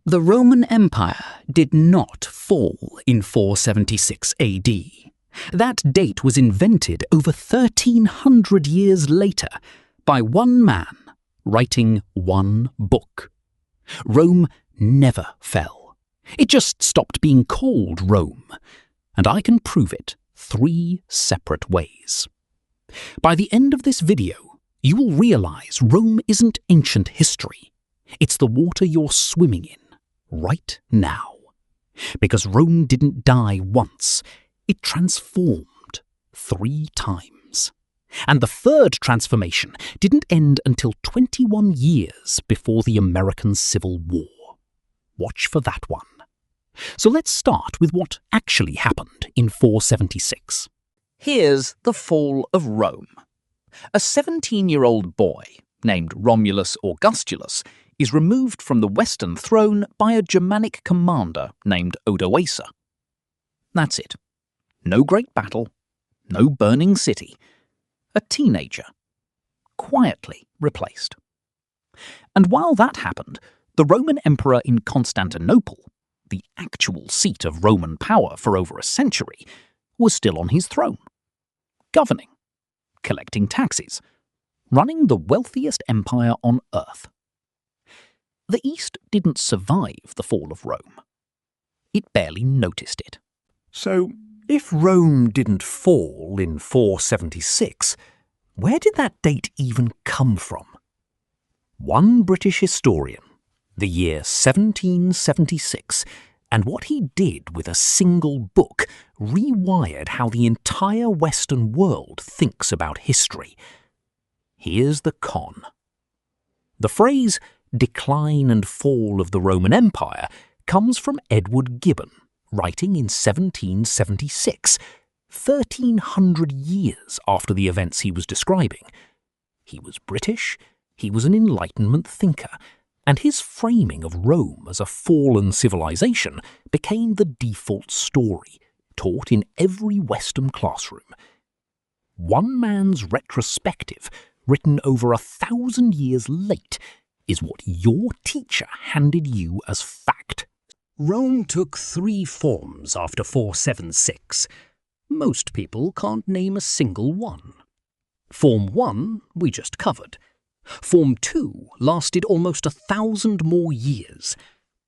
The Roman Empire did not fall in 476 AD. That date was invented over 1,300 years later by one man writing one book. Rome never fell. It just stopped being called Rome, and I can prove it 3 separate ways. By the end of this video, you will realize Rome isn't ancient history. It's the water you're swimming in right now. Because Rome didn't die once, it transformed 3 times. And the 3rd transformation didn't end until 21 years before the American Civil War. Watch for that one. So let's start with what actually happened in 476. Here's the fall of Rome. A 17-year-old boy named Romulus Augustulus is removed from the Western throne by a Germanic commander named Odoacer. That's it. No great battle, no burning city. A teenager, quietly replaced. And while that happened, the Roman emperor in Constantinople, the actual seat of Roman power for over a century, was still on his throne, governing, collecting taxes, running the wealthiest empire on earth. The East didn't survive the fall of Rome. It barely noticed it. So, if Rome didn't fall in 476, where did that date even come from? One British historian, the year 1776, and what he did with a single book rewired how the entire Western world thinks about history. Here's the con. The phrase decline and fall of the Roman Empire comes from Edward Gibbon, writing in 1776, 1,300 years after the events he was describing. He was British, he was an Enlightenment thinker, and his framing of Rome as a fallen civilization became the default story, taught in every Western classroom. One man's retrospective, written over 1,000 years late, is what your teacher handed you as fact. Rome took 3 forms after 476. Most people can't name a single one. Form 1 we just covered. Form 2 lasted almost 1,000 more years,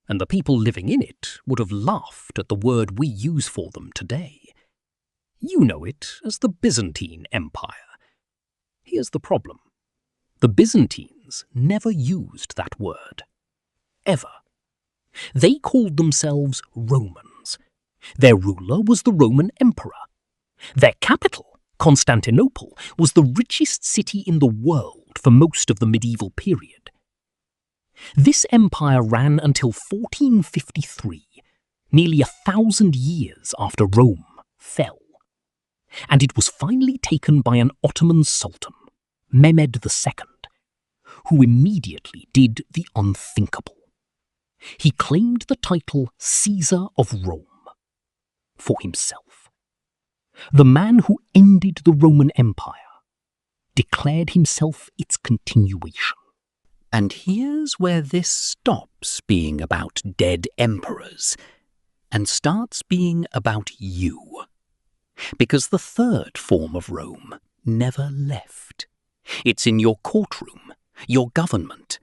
and the people living in it would have laughed at the word we use for them today. You know it as the Byzantine Empire. Here's the problem. The Byzantines never used that word. Ever. They called themselves Romans. Their ruler was the Roman emperor. Their capital, Constantinople, was the richest city in the world for most of the medieval period. This empire ran until 1453, nearly 1,000 years after Rome fell. And it was finally taken by an Ottoman sultan, Mehmed II, who immediately did the unthinkable. He claimed the title Caesar of Rome for himself. The man who ended the Roman Empire declared himself its continuation. And here's where this stops being about dead emperors and starts being about you. Because the 3rd form of Rome never left. It's in your courtroom, your government,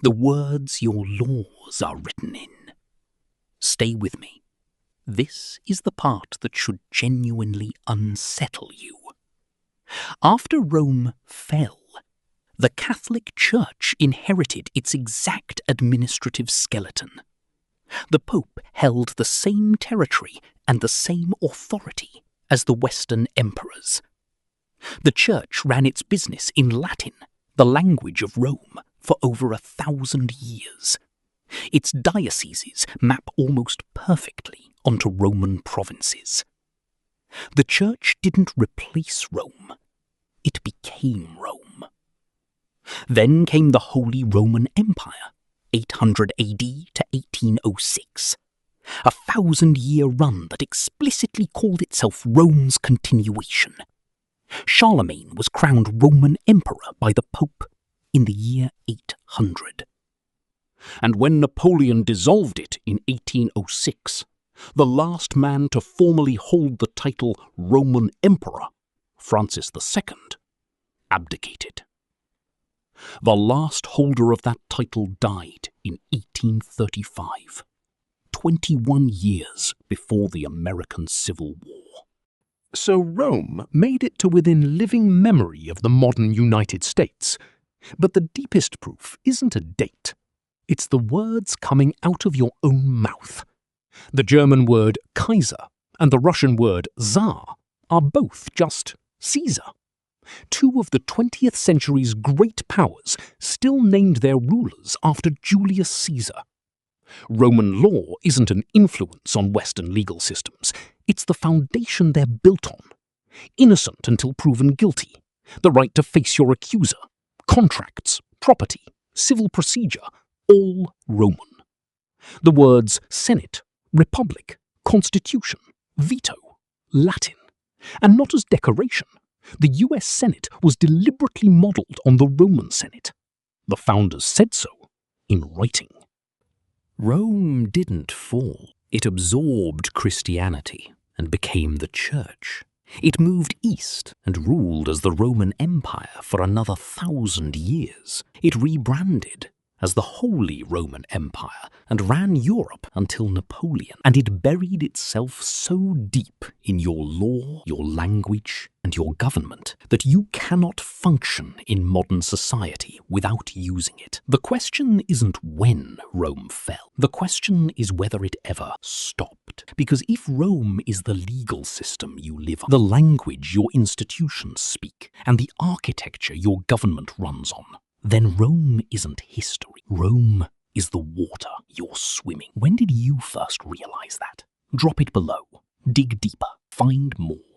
the words your laws are written in. Stay with me. This is the part that should genuinely unsettle you. After Rome fell, the Catholic Church inherited its exact administrative skeleton. The Pope held the same territory and the same authority as the Western emperors. The Church ran its business in Latin, the language of Rome, for over 1,000 years. Its dioceses map almost perfectly onto Roman provinces. The Church didn't replace Rome, it became Rome. Then came the Holy Roman Empire, 800 AD to 1806, a 1,000-year run that explicitly called itself Rome's continuation. Charlemagne was crowned Roman Emperor by the Pope in the year 800. And when Napoleon dissolved it in 1806, the last man to formally hold the title Roman Emperor, Francis II, abdicated. The last holder of that title died in 1835, 21 years before the American Civil War. So Rome made it to within living memory of the modern United States. But the deepest proof isn't a date. It's the words coming out of your own mouth. The German word Kaiser and the Russian word Czar are both just Caesar. Two of the 20th century's great powers still named their rulers after Julius Caesar. Roman law isn't an influence on Western legal systems. It's the foundation they're built on. Innocent until proven guilty. The right to face your accuser. Contracts, property, civil procedure, all Roman. The words Senate, Republic, Constitution, veto, Latin. And not as decoration. The US Senate was deliberately modelled on the Roman Senate. The founders said so in writing. Rome didn't fall. It absorbed Christianity and became the Church. It moved east and ruled as the Roman Empire for another 1,000 years. It rebranded as the Holy Roman Empire and ran Europe until Napoleon. And it buried itself so deep in your law, your language, and your government that you cannot function in modern society without using it. The question isn't when Rome fell. The question is whether it ever stopped. Because if Rome is the legal system you live on, the language your institutions speak, and the architecture your government runs on, then Rome isn't history. Rome is the water you're swimming. When did you first realize that? Drop it below. Dig deeper. Find more.